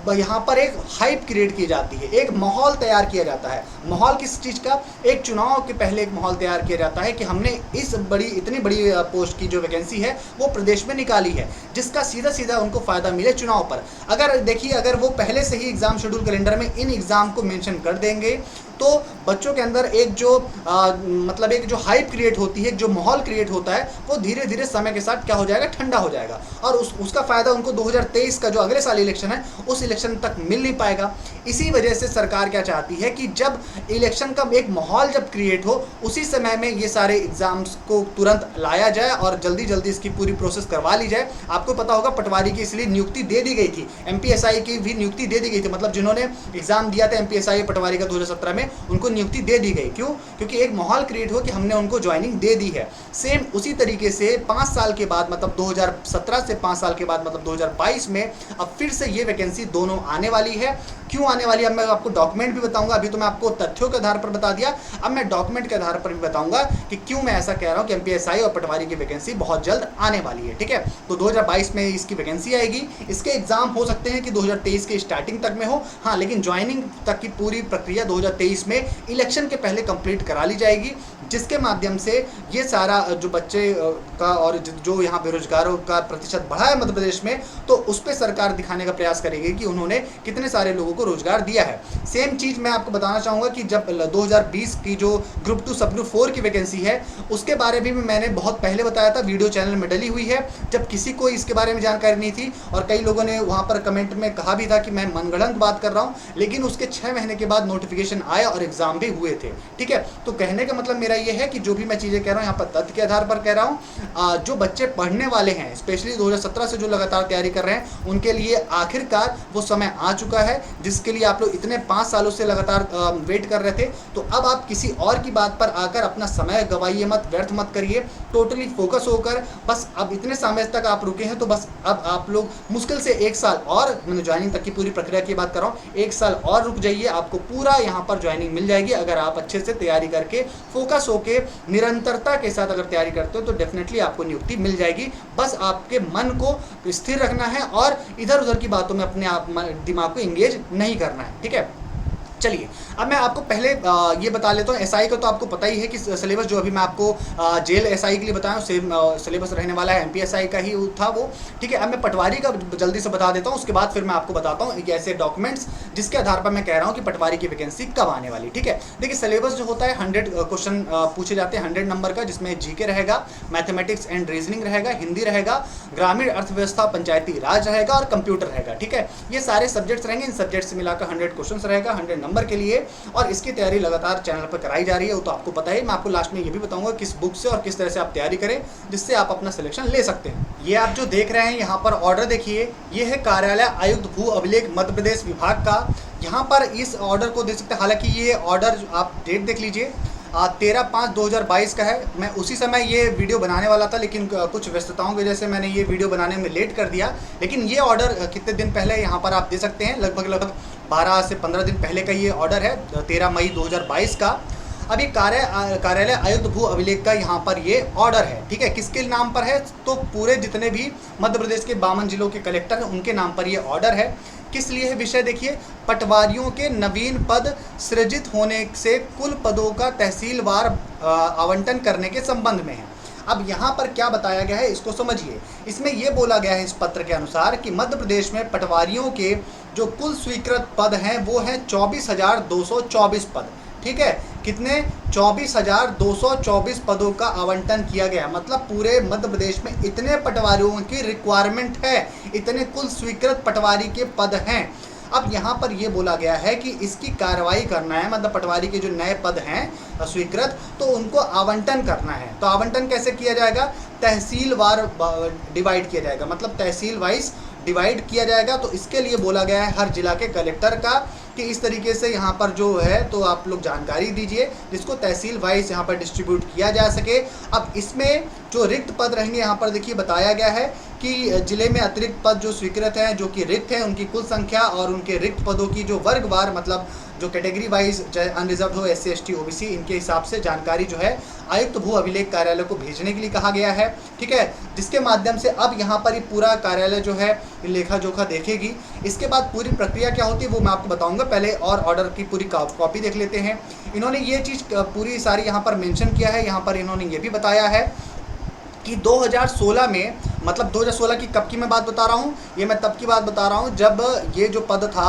यहाँ पर एक हाइप क्रिएट की जाती है, एक माहौल तैयार किया जाता है। माहौल किस चीज़ का, एक चुनाव के पहले एक माहौल तैयार किया जाता है कि हमने इतनी बड़ी पोस्ट की जो वैकेंसी है वो प्रदेश में निकाली है, जिसका सीधा सीधा उनको फ़ायदा मिले चुनाव पर। अगर देखिए, अगर वो पहले से ही एग्ज़ाम शेड्यूल कैलेंडर में इन एग्ज़ाम को मेंशन कर देंगे तो बच्चों के अंदर एक जो मतलब एक जो हाइप क्रिएट होती है, जो माहौल क्रिएट होता है, वो धीरे धीरे समय के साथ क्या हो जाएगा, ठंडा हो जाएगा और उसका फ़ायदा उनको 2023 का जो अगले साल इलेक्शन है उस इलेक्शन तक मिल नहीं पाएगा। इसी वजह से सरकार क्या चाहती है कि जब इलेक्शन का एक माहौल जब क्रिएट हो, उसी समय में ये सारे एग्ज़ाम्स को तुरंत लाया जाए और जल्दी जल्दी इसकी पूरी प्रोसेस करवा ली जाए। आपको पता होगा पटवारी की इसलिए नियुक्ति दे दी गई थी, एमपीएसआई की भी नियुक्ति दे दी गई थी, मतलब जिन्होंने एग्ज़ाम दिया था एमपीएसआई पटवारी का 2017 में, उनको नियुक्ति दे दी गई। क्यों? क्योंकि एक माहौल क्रिएट हो कि हमने उनको ज्वाइनिंग दे दी है। सेम उसी तरीके से 5 साल के बाद, मतलब 2017 से 5 साल के बाद, मतलब 2022 में अब फिर से ये वैकेंसी दोनों आने वाली है। क्यों आने वाली है, अब मैं आपको डॉक्यूमेंट भी बताऊंगा। अभी तो मैं आपको तथ्यों के आधार पर बता दिया, अब मैं डॉक्यूमेंट के आधार पर भी बताऊंगा कि क्यों मैं ऐसा कह रहा हूं कि एमपीएसआई और पटवारी की वैकेंसी बहुत जल्द आने वाली है। ठीक है, तो 2022 में इसकी वैकेंसी आएगी। इसके एग्जाम हो सकते हैं कि 2023 के स्टार्टिंग तक में हो, हाँ, लेकिन ज्वाइनिंग तक की पूरी प्रक्रिया 2023 में इलेक्शन के पहले कंप्लीट करा ली जाएगी, जिसके माध्यम से ये सारा जो बच्चे का और जो यहाँ बेरोजगारों का प्रतिशत बढ़ा है मध्य प्रदेश में, तो उस पर सरकार दिखाने का प्रयास करेगी कि उन्होंने कितने सारे लोगों को रोजगार दिया है। सेम चीज़ मैं आपको बताना चाहूँगा कि जब 2020 की जो ग्रुप 2 सब ग्रुप 4 की वैकेंसी है, उसके बारे में भी मैंने बहुत पहले बताया था, वीडियो चैनल में डली हुई है, जब किसी को इसके बारे में जानकारी नहीं थी और कई लोगों ने वहाँ पर कमेंट में कहा भी था कि मैं मनगढ़ंत बात कर रहा हूँ, लेकिन उसके 6 महीने के बाद नोटिफिकेशन आया और एग्जाम भी हुए थे। ठीक है, तो कहने का मतलब मेरा ये है कि जो भी मैं चीज़ें कह रहा हूँ यहाँ पर तथ्य के आधार पर कह रहा हूँ। जो बच्चे पढ़ने वाले हैं, स्पेशली 2017 से जो लगातार तैयारी कर रहे हैं, उनके लिए आखिरकार वो समय आ चुका है जिसके लिए आप लोग इतने 5 सालों से लगातार वेट कर रहे थे। तो अब आप किसी और की बात पर आकर अपना समय गवाइए मत, व्यर्थ मत करिए, टोटली फोकस होकर बस अब इतने समय तक आप रुके हैं, तो बस अब आप लोग मुश्किल से 1 साल और, मैंने ज्वाइनिंग तक की पूरी प्रक्रिया की बात कर रहा हूँ, 1 साल और रुक जाइए, आपको पूरा यहाँ पर ज्वाइनिंग मिल जाएगी। अगर आप अच्छे से तैयारी करके फोकस होके निरंतरता के साथ अगर तैयारी करते हो तो डेफिनेटली आपको नियुक्ति मिल जाएगी। बस आपके मन को स्थिर रखना है और इधर उधर की बातों में अपने आप दिमाग को इंगेज नहीं करना है। ठीक है, चलिए अब मैं आपको पहले ये बता लेता हूँ। एसआई का तो आपको पता ही है कि सिलेबस जो अभी मैं आपको जेल एसआई के लिए बताया सेम सिलेबस रहने वाला है, एमपीएसआई का ही था वो। ठीक है, अब मैं पटवारी का जल्दी से बता देता हूँ, उसके बाद फिर मैं आपको बताता हूँ एक ऐसे डॉक्यूमेंट्स जिसके आधार पर मैं कह रहा हूँ कि पटवारी की वैकेंसी कब आने वाली। ठीक है, देखिए सिलेबस जो होता है 100 क्वेश्चन पूछे जाते हैं, 100 नंबर का, जिसमें जीके रहेगा, मैथमेटिक्स एंड रीजनिंग रहेगा, हिंदी रहेगा, ग्रामीण अर्थव्यवस्था, पंचायती राज रहेगा और कंप्यूटर रहेगा। ठीक है, ये सारे सब्जेक्ट्स रहेंगे, इन सब्जेक्ट से मिलाकर 100 क्वेश्चन रहेगा, 100 नंबर के लिए, और इसकी तैयारी लगातार चैनल पर कराई जा रही है। वो तो आपको पता ही, मैं आपको लास्ट में ये भी बताऊंगा किस बुक से और किस तरह से आप तैयारी करें जिससे आप अपना सिलेक्शन ले सकते हैं। ये आप जो देख रहे हैं यहाँ पर ऑर्डर देखिए, ये है कार्यालय आयुक्त भू अभिलेख मध्य प्रदेश विभाग का। यहाँ पर इस ऑर्डर को देख सकते हैं, हालांकि ये ऑर्डर आप डेट देख लीजिए 13/5/2022 का है। मैं उसी समय ये वीडियो बनाने वाला था, लेकिन कुछ व्यस्तताओं की वजह से मैंने ये वीडियो बनाने में लेट कर दिया। लेकिन ये ऑर्डर कितने दिन पहले यहाँ पर आप दे सकते हैं, लगभग 12 से 15 दिन पहले का ये ऑर्डर है, 13 मई 2022 का। अभी कार्यालय आयुक्त भू अभिलेख का यहाँ पर ये ऑर्डर है, ठीक है। किसके नाम पर है? तो पूरे जितने भी मध्य प्रदेश के 52 जिलों के कलेक्टर हैं उनके नाम पर ये ऑर्डर है। किस लिए है? विषय देखिए, पटवारियों के नवीन पद सृजित होने से कुल पदों का तहसीलवार आवंटन करने के संबंध में है। अब यहाँ पर क्या बताया गया है इसको समझिए। इसमें ये बोला गया है इस पत्र के अनुसार कि मध्य प्रदेश में पटवारियों के जो कुल स्वीकृत पद हैं वो हैं 24,224 पद, ठीक है। कितने? 24,224 पदों का आवंटन किया गया। मतलब पूरे मध्य प्रदेश में इतने पटवारियों की रिक्वायरमेंट है, इतने कुल स्वीकृत पटवारी के पद हैं। अब यहाँ पर ये बोला गया है कि इसकी कार्रवाई करना है, मतलब पटवारी के जो नए पद हैं स्वीकृत, तो उनको आवंटन करना है। तो आवंटन कैसे किया जाएगा? तहसीलवार डिवाइड किया जाएगा, मतलब तहसील वाइज डिवाइड किया जाएगा। तो इसके लिए बोला गया है हर जिला के कलेक्टर का कि इस तरीके से यहाँ पर जो है तो आप लोग जानकारी दीजिए जिसको तहसील वाइज यहाँ पर डिस्ट्रीब्यूट किया जा सके। अब इसमें जो रिक्त पद रहेंगे यहाँ पर देखिए बताया गया है कि जिले में अतिरिक्त पद जो स्वीकृत हैं, जो कि रिक्त हैं, उनकी कुल संख्या और उनके रिक्त पदों की जो वर्गवार, मतलब जो कैटेगरी वाइज, चाहे अनरिजर्व हो, SC ST OBC, इनके हिसाब से जानकारी जो है आयुक्त भू अभिलेख कार्यालय को भेजने के लिए कहा गया है, ठीक है। जिसके माध्यम से अब यहाँ पर ये पूरा कार्यालय जो है लेखा जोखा देखेगी। इसके बाद पूरी प्रक्रिया क्या होती है वो मैं आपको बताऊंगा। पहले और ऑर्डर की पूरी कॉपी देख लेते हैं। इन्होंने ये चीज़ पूरी सारी यहाँ पर मेंशन किया है। यहाँ पर इन्होंने ये भी बताया है कि 2016 में, मतलब 2016 की कब की मैं बात बता रहा हूँ, ये मैं तब की बात बता रहा हूँ जब ये जो पद था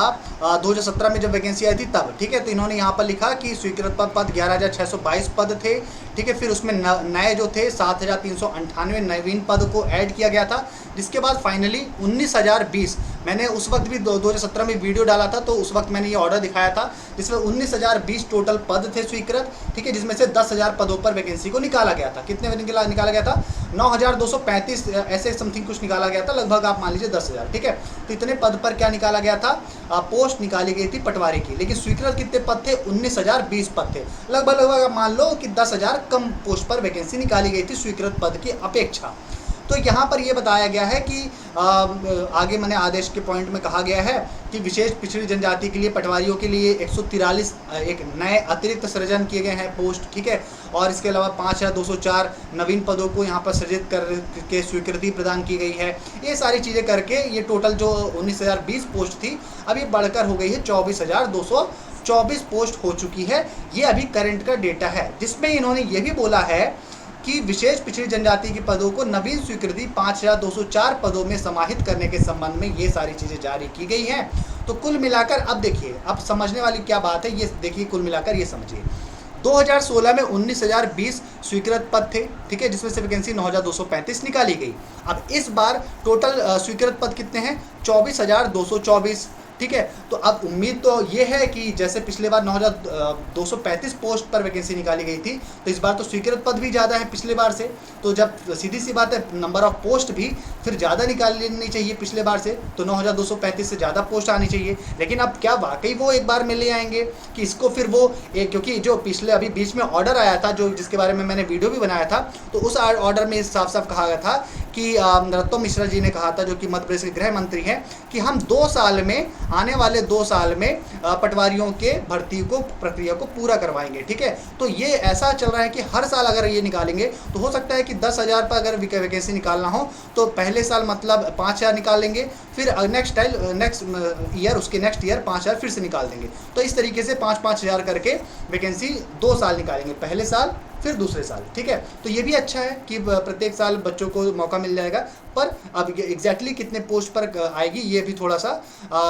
2017 में जब वैकेंसी आई थी तब, ठीक है। तो इन्होंने यहाँ पर लिखा कि स्वीकृत पद 11,622 पद थे, ठीक है। फिर उसमें नए जो थे 7,398 नवीन पद को ऐड किया गया था, जिसके बाद फाइनली 19,020, मैंने उस वक्त भी 2017 में वीडियो डाला था, तो उस वक्त मैंने ये ऑर्डर दिखाया था जिसमें 19,020 टोटल पद थे स्वीकृत, ठीक है। जिसमें से 10,000 पदों पर वैकेंसी को निकाला गया था। कितने निकाला गया था? 9,235 ऐसे समथिंग कुछ निकाला गया था, लगभग आप मान लीजिए 10,000, ठीक है। तो इतने पद पर क्या निकाला गया था? पोस्ट निकाली गई थी पटवारी की। लेकिन स्वीकृत कितने पद थे? 19,020 पद थे। लगभग आप मान लो कि 10,000 कम पोस्ट पर वैकेंसी निकाली गई थी स्वीकृत पद की अपेक्षा। तो यहाँ पर ये बताया गया है कि आगे मैंने आदेश के पॉइंट में कहा गया है कि विशेष पिछड़ी जनजाति के लिए पटवारियों के लिए 143 एक नए अतिरिक्त सृजन किए गए हैं पोस्ट, ठीक है। और इसके अलावा 5,204 नवीन पदों को यहाँ पर सृजित करके स्वीकृति प्रदान की गई है। ये सारी चीज़ें करके ये टोटल जो 19,020 पोस्ट थी अब ये बढ़कर हो गई है 24,224 पोस्ट हो चुकी है। ये अभी करंट का डेटा है, जिसमें इन्होंने ये भी बोला है कि विशेष पिछड़ी जनजाति के पदों को नवीन स्वीकृति 5,204 पदों में समाहित करने के संबंध में ये सारी चीज़ें जारी की गई हैं। तो कुल मिलाकर अब देखिए, अब समझने वाली क्या बात है, ये देखिए कुल मिलाकर ये समझिए। 2016 में 19,020 स्वीकृत पद थे, ठीक है, जिसमें से वैकेंसी 9,235 निकाली गई। अब इस बार टोटल स्वीकृत पद कितने हैं? 24,224, ठीक है। तो अब उम्मीद तो ये है कि जैसे पिछले बार 9,235 पोस्ट पर वैकेंसी निकाली गई थी, तो इस बार तो स्वीकृत पद भी ज़्यादा है पिछले बार से। तो जब सीधी सी बात है नंबर ऑफ पोस्ट भी फिर ज़्यादा निकालनी चाहिए पिछले बार से, तो 9,235 से ज़्यादा पोस्ट आनी चाहिए। लेकिन अब क्या वाकई वो एक बार में ले आएंगे कि इसको फिर वो क्योंकि जो पिछले अभी बीच में ऑर्डर आया था जो जिसके बारे में मैंने वीडियो भी बनाया था, तो उस ऑर्डर में साफ साफ कहा गया था कि नरोत्तम मिश्रा जी ने कहा था, जो कि मध्य प्रदेश के गृह मंत्री हैं, कि हम 2 साल में, आने वाले 2 साल में पटवारियों के भर्ती को प्रक्रिया को पूरा करवाएंगे, ठीक है। तो ये ऐसा चल रहा है कि हर साल अगर ये निकालेंगे तो हो सकता है कि 10,000 पर अगर वैकेंसी निकालना हो तो पहले साल मतलब 5,000 निकाल लेंगे, फिर नेक्स्ट ईयर उसके नेक्स्ट ईयर 5,000 फिर से निकाल देंगे। तो इस तरीके से 5,000 करके वैकेंसी 2 साल निकालेंगे, पहले साल फिर दूसरे साल, ठीक है। तो ये भी अच्छा है कि प्रत्येक साल बच्चों को मौका मिल जाएगा। पर अब एग्जैक्टली कितने पोस्ट पर आएगी ये भी थोड़ा सा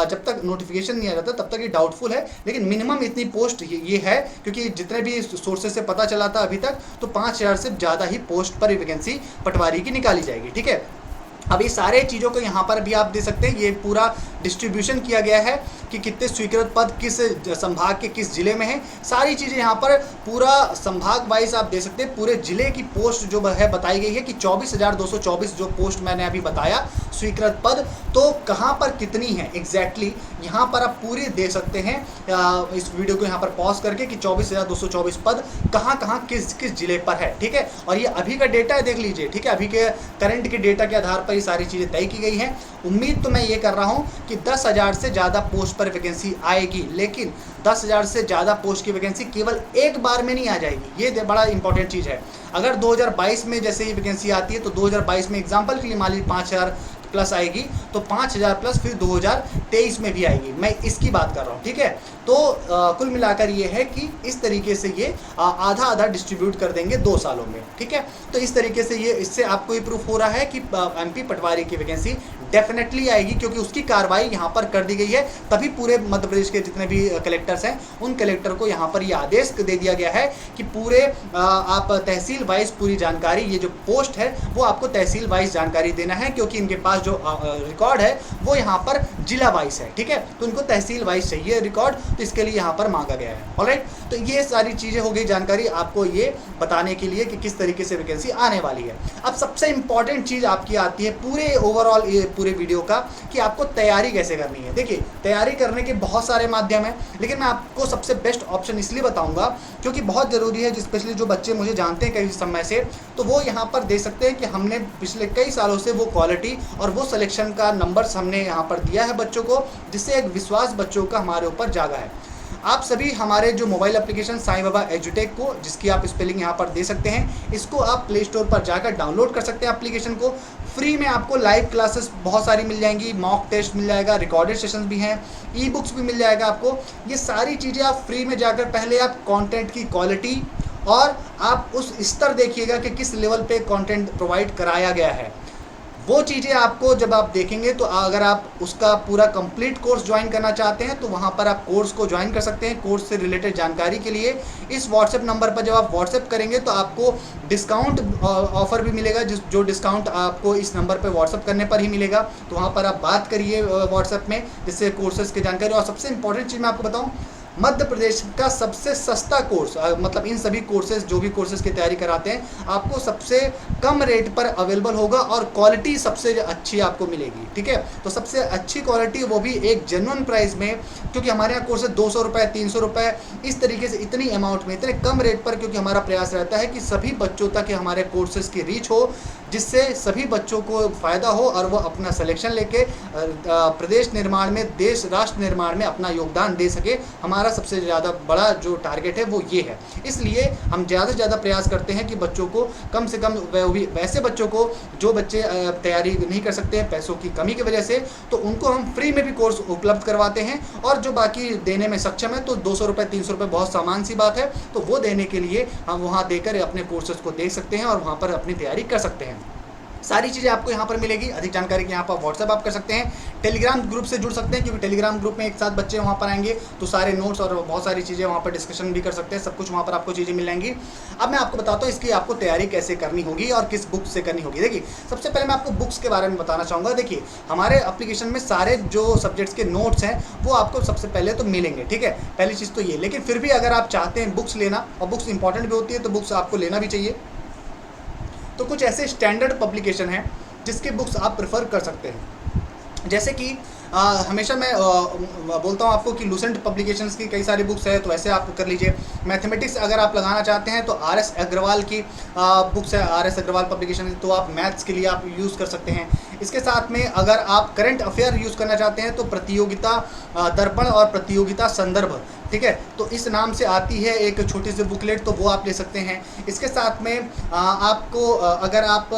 जब तक नोटिफिकेशन नहीं आ जाता तब तक ये डाउटफुल है। लेकिन मिनिमम इतनी पोस्ट ये है, क्योंकि जितने भी सोर्सेज से पता चला था अभी तक, तो 5,000 से ज़्यादा ही पोस्ट पर वैकेंसी पटवारी की निकाली जाएगी, ठीक है। अब ये सारे चीज़ों को यहाँ पर भी आप दे सकते हैं, ये पूरा डिस्ट्रीब्यूशन किया गया है कि कितने स्वीकृत पद किस संभाग के किस जिले में है, सारी चीज़ें यहाँ पर पूरा संभाग वाइज आप दे सकते हैं। पूरे जिले की पोस्ट जो है बताई गई है कि 24,224 जो पोस्ट मैंने अभी बताया स्वीकृत पद, तो कहाँ पर कितनी है एग्जैक्टली यहाँ पर आप पूरी दे सकते हैं इस वीडियो को यहाँ पर पॉज करके कि 24,224 पद कहाँ कहाँ किस किस जिले पर है। ठीक है, और ये अभी का डेटा है, देख लीजिए। ठीक है, अभी के करंट के डेटा के आधार पर ये सारी चीज़ें तय की गई हैं। उम्मीद तो मैं ये कर रहा हूँ कि 10,000 से ज़्यादा पोस्ट पर वैकेंसी आएगी, लेकिन 10,000 से ज़्यादा पोस्ट की वैकेंसी केवल एक बार में नहीं आ जाएगी। ये बड़ा इंपॉर्टेंट चीज़ है। अगर 2022 में जैसे ये वैकेंसी आती है तो 2022 में एग्जाम्पल के लिए मान लीजिए 5,000 प्लस आएगी, तो 5,000 प्लस फिर 2023 में भी आएगी, मैं इसकी बात कर रहा हूँ। ठीक है, तो कुल मिलाकर ये है कि इस तरीके से ये आधा आधा डिस्ट्रीब्यूट कर देंगे 2 सालों में। ठीक है, तो इस तरीके से ये इससे आपको ये प्रूफ हो रहा है कि MP पटवारी की वैकेंसी डेफिनेटली आएगी, क्योंकि उसकी कार्रवाई यहाँ पर कर दी गई है। तभी पूरे मध्य प्रदेश के जितने भी कलेक्टर्स हैं उन कलेक्टर को यहाँ पर ये आदेश दे दिया गया है कि पूरे आप तहसील वाइज पूरी जानकारी, ये जो पोस्ट है वो आपको तहसील वाइज जानकारी देना है, क्योंकि इनके पास जो रिकॉर्ड है वो यहाँ पर जिला वाइज है। ठीक है, तो उनको तहसील वाइज चाहिए रिकॉर्ड, तो इसके लिए यहाँ पर मांगा गया है। ऑलराइट, तो ये सारी चीज़ें हो गई जानकारी आपको ये बताने के लिए कि किस तरीके से वैकेंसी आने वाली है। अब सबसे इंपॉर्टेंट चीज़ आपकी आती है पूरे ओवरऑल ये पूरे वीडियो का कि आपको तैयारी कैसे करनी है। देखिए, तैयारी करने के बहुत सारे माध्यम हैं, लेकिन मैं आपको सबसे बेस्ट ऑप्शन इसलिए बताऊंगा क्योंकि बहुत ज़रूरी है, स्पेशली जो बच्चे मुझे जानते हैं कई समय से, तो वो यहाँ पर देख सकते हैं कि हमने पिछले कई सालों से वो क्वालिटी और वो सिलेक्शन का नंबर्स हमने यहाँ पर दिया है बच्चों को, जिससे एक विश्वास बच्चों का हमारे ऊपर जागा है। आप सभी हमारे जो मोबाइल एप्लीकेशन साईं बाबा एजुटेक को, जिसकी आप स्पेलिंग यहाँ पर दे सकते हैं, इसको आप प्ले स्टोर पर जाकर डाउनलोड कर सकते हैं एप्लीकेशन को। फ्री में आपको लाइव क्लासेस बहुत सारी मिल जाएंगी, मॉक टेस्ट मिल जाएगा, रिकॉर्डेड सेशंस भी हैं, ई बुक्स भी मिल जाएगा आपको। ये सारी चीज़ें आप फ्री में जाकर पहले आप कंटेंट की क्वालिटी और आप उस स्तर देखिएगा कि किस लेवल पे कंटेंट प्रोवाइड कराया गया है। वो चीज़ें आपको जब आप देखेंगे तो अगर आप उसका पूरा कंप्लीट कोर्स ज्वाइन करना चाहते हैं तो वहाँ पर आप कोर्स को ज्वाइन कर सकते हैं। कोर्स से रिलेटेड जानकारी के लिए इस व्हाट्सएप नंबर पर जब आप व्हाट्सएप करेंगे तो आपको डिस्काउंट ऑफर भी मिलेगा, जो डिस्काउंट आपको इस नंबर पर व्हाट्सएप करने पर ही मिलेगा। तो वहाँ पर आप बात करिए व्हाट्सएप में, जिससे कोर्सेज़ की जानकारी। और सबसे इंपॉर्टेंट चीज़ मैं आपको बताऊँ, मध्य प्रदेश का सबसे सस्ता कोर्स, मतलब इन सभी कोर्सेज जो भी कोर्सेज की तैयारी कराते हैं आपको सबसे कम रेट पर अवेलेबल होगा और क्वालिटी सबसे अच्छी आपको मिलेगी। ठीक है, तो सबसे अच्छी क्वालिटी, वो भी एक जेन्युइन प्राइस में, क्योंकि हमारे यहाँ कोर्सेज 200 रुपये 300 रुपये इस तरीके से इतनी अमाउंट में इतने कम रेट पर, क्योंकि हमारा प्रयास रहता है कि सभी बच्चों तक हमारे कोर्सेज की रीच हो, जिससे सभी बच्चों को फ़ायदा हो और वो अपना सिलेक्शन लेके प्रदेश निर्माण में, देश राष्ट्र निर्माण में अपना योगदान दे सके। हमारा सबसे ज़्यादा बड़ा जो टारगेट है वो ये है। इसलिए हम ज़्यादा से ज़्यादा प्रयास करते हैं कि बच्चों को कम से कम, वैसे बच्चों को जो बच्चे तैयारी नहीं कर सकते हैं पैसों की कमी की वजह से, तो उनको हम फ्री में भी कोर्स उपलब्ध करवाते हैं। और जो बाकी देने में सक्षम है तो 200 रुपये 300 रुपये बहुत सामान सी बात है, तो वो देने के लिए हम वहाँ देकर अपने कोर्सेज को देख सकते हैं और वहाँ पर अपनी तैयारी कर सकते हैं। सारी चीज़ें आपको यहाँ पर मिलेगी। अधिक जानकारी के यहाँ पर व्हाट्सएप आप कर सकते हैं, टेलीग्राम ग्रुप से जुड़ सकते हैं, क्योंकि टेलीग्राम ग्रुप में एक साथ बच्चे वहाँ पर आएंगे तो सारे नोट्स और बहुत सारी चीज़ें वहाँ पर डिस्कशन भी कर सकते हैं। सब कुछ वहाँ पर आपको चीज़ें मिल जाएंगी। अब मैं आपको बताता हूँ इसकी आपको तैयारी कैसे करनी होगी और किस बुक से करनी होगी। देखिए, सबसे पहले मैं आपको बुक्स के बारे में बताना चाहूँगा। देखिए, हमारे एप्लीकेशन में सारे जो सब्जेक्ट्स के नोट्स हैं वो आपको सबसे पहले तो मिलेंगे। ठीक है, पहली चीज़ तो ये। लेकिन फिर भी अगर आप चाहते हैं बुक्स लेना, और बुक्स इंपॉर्टेंट भी होती है, तो बुक्स आपको लेना भी चाहिए। तो कुछ ऐसे स्टैंडर्ड पब्लिकेशन हैं जिसके बुक्स आप प्रेफर कर सकते हैं। जैसे कि हमेशा मैं बोलता हूँ आपको कि लूसेंट पब्लिकेशंस की कई सारी बुक्स है, तो ऐसे आप कर लीजिए। मैथमेटिक्स अगर आप लगाना चाहते हैं तो RS अग्रवाल की बुक्स है, RS अग्रवाल पब्लिकेशन, तो आप मैथ्स के लिए आप यूज़ कर सकते हैं। इसके साथ में अगर आप करंट अफेयर यूज़ करना चाहते हैं तो प्रतियोगिता दर्पण और प्रतियोगिता संदर्भ, ठीक है, तो इस नाम से आती है एक छोटी सी बुकलेट, तो वो आप ले सकते हैं। इसके साथ में आपको अगर आप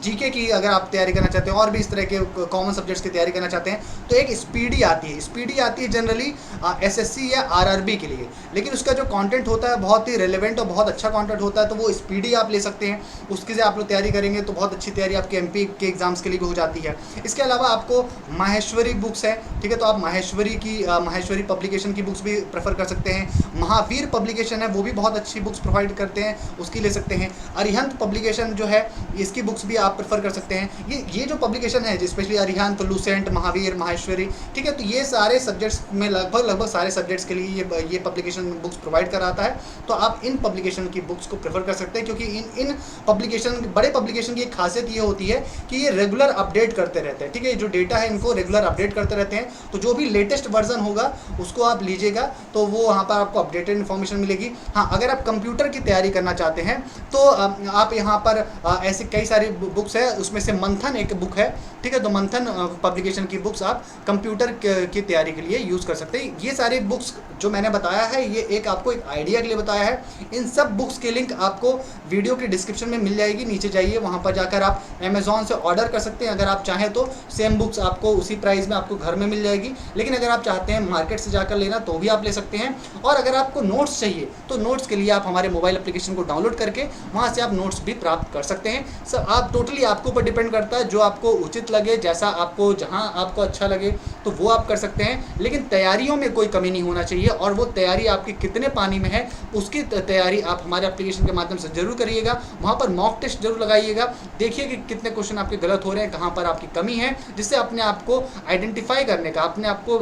जीके की अगर आप तैयारी करना चाहते हैं और भी इस तरह के कॉमन सब्जेक्ट्स की तैयारी करना चाहते हैं तो एक स्पीडी आती है। स्पीडी आती है जनरली SSC या RRB के लिए, लेकिन उसका जो कंटेंट होता है बहुत ही रेलेवेंट और बहुत अच्छा कंटेंट होता है, तो वो स्पीडी आप ले सकते हैं। उसकी से आप लोग तैयारी करेंगे तो बहुत अच्छी तैयारी आपके MP के एग्जाम्स के लिए भी हो जाती है। इसके अलावा आपको माहेश्वरी बुक्स है, ठीक है, तो आप माहेश्वरी पब्लिकेशन की बुक्स भी प्रेफर कर सकते हैं। महावीर पब्लिकेशन है, वो भी बहुत अच्छी बुक्स प्रोवाइड करते हैं, उसकी ले सकते हैं। अरिहंत पब्लिकेशन जो है, इसकी बुक्स भी आप प्रेफर कर सकते हैं। ये जो पब्लिकेशन है स्पेशली अरिहंत, लूसेंट, महावीर, माहेश्वरी, ठीक है, तो ये सारे सब्जेक्ट्स में लगभग सारे सब्जेक्ट्स के लिए ये पब्लिकेशन बुक्स प्रोवाइड कराता है। तो आप इन पब्लिकेशन की बुक्स को प्रेफर कर सकते हैं, क्योंकि इन पब्लिकेशन, बड़े पब्लिकेशन की एक खासियत ये होती है कि ये रेगुलर अपडेट करते रहते हैं, ठीक है, जो डेटा है इनको रेगुलर अपडेट करते रहते हैं। तो जो भी लेटेस्ट वर्जन होगा उसको आप लीजिएगा, तो वो वहाँ पर आपको अपडेटेड इन्फॉर्मेशन मिलेगी। हाँ, अगर आप कंप्यूटर की तैयारी करना चाहते हैं तो आप यहाँ पर ऐसे कई सारी बुक्स है, उसमें से मंथन एक बुक है, ठीक है, तो मंथन पब्लिकेशन की बुक्स आप कंप्यूटर की तैयारी के लिए यूज़ कर सकते हैं। ये सारी बुक्स जो मैंने बताया है ये आपको एक आइडिया के लिए बताया है। इन सब बुक्स की लिंक आपको वीडियो के डिस्क्रिप्शन में मिल जाएगी, नीचे जाइए, वहाँ पर जाकर आप अमेज़ॉन से ऑर्डर कर सकते हैं। अगर आप चाहें तो सेम बुक्स आपको उसी प्राइस में आपको घर में मिल जाएगी, लेकिन अगर आप चाहते हैं मार्केट से जाकर लेना तो भी आप ले सकते हैं। और अगर आपको नोट्स चाहिए तो नोट्स के लिए आप हमारे मोबाइल एप्लीकेशन को डाउनलोड करके वहाँ से आप नोट्स भी प्राप्त कर सकते हैं। सब आप टोटली आपके ऊपर डिपेंड करता है, जो आपको उचित लगे, जैसा आपको, जहाँ आपको अच्छा लगे तो वो आप कर सकते हैं। लेकिन तैयारियों में कोई कमी नहीं होना चाहिए, और वो तैयारी आपकी कितने पानी में है उसकी तैयारी आप हमारे एप्लीकेशन के माध्यम से जरूर करिएगा। वहाँ पर मॉक टेस्ट जरूर लगाइएगा, देखिए कि कितने क्वेश्चन आपके गलत हो रहे हैं, कहाँ पर आपकी कमी है, जिससे अपने आप को आइडेंटिफाई करने का, अपने आप को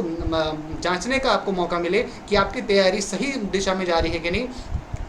जांचने का आपको मौका मिले कि आपकी तैयारी सही दिशा में जा रही है कि नहीं।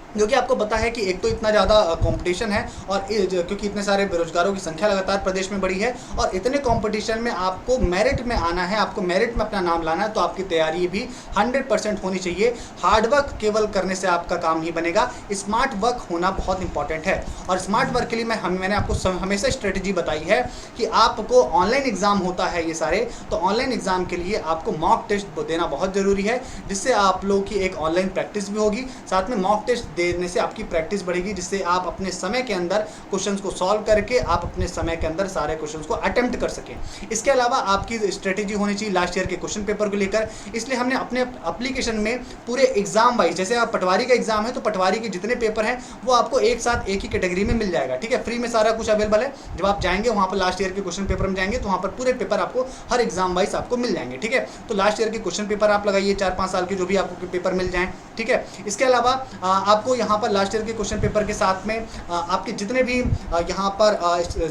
क्योंकि आपको पता है कि एक तो इतना ज़्यादा कंपटीशन है, और क्योंकि इतने सारे बेरोजगारों की संख्या लगातार प्रदेश में बढ़ी है, और इतने कंपटीशन में आपको मेरिट में आना है, आपको मेरिट में अपना नाम लाना है, तो आपकी तैयारी भी 100% होनी चाहिए। हार्ड वर्क केवल करने से आपका काम नहीं बनेगा, स्मार्ट वर्क होना बहुत इंपॉर्टेंट है। और स्मार्ट वर्क के लिए मैंने आपको हमेशा स्ट्रेटेजी बताई है कि आपको ऑनलाइन एग्ज़ाम होता है ये सारे, तो ऑनलाइन एग्ज़ाम के लिए आपको मॉक टेस्ट देना बहुत ज़रूरी है, जिससे आप लोगों की एक ऑनलाइन प्रैक्टिस भी होगी, साथ में मॉक टेस्ट देने से आपकी प्रैक्टिस बढ़ेगी, जिससे आप अपने समय के अंदर क्वेश्चंस को सॉल्व करके आप अपने समय के अंदर सारे क्वेश्चंस को अटेम्प्ट कर सकें। इसके अलावा आपकी स्ट्रेटेजी होनी चाहिए लास्ट ईयर के क्वेश्चन पेपर को लेकर, इसलिए हमने अपने एप्लीकेशन में पूरे एग्जाम वाइज, जैसे आप पटवारी का एग्जाम है तो पटवारी के जितने पेपर हैं वो आपको एक साथ एक ही कैटेगरी में मिल जाएगा, ठीक है, फ्री में सारा कुछ अवेलेबल है। जब आप जाएंगे वहाँ पर लास्ट ईयर के क्वेश्चन पेपर में जाएंगे तो वहाँ पर पूरे पेपर आपको हर एग्जाम वाइज आपको मिल जाएंगे, ठीक है। तो लास्ट ईयर के क्वेश्चन पेपर आप लगाइए, 4-5 साल के जो भी आपको पेपर मिल जाएं, ठीक है। इसके अलावा आपको यहाँ पर लास्ट ईयर के क्वेश्चन पेपर के साथ में आपके जितने भी यहाँ पर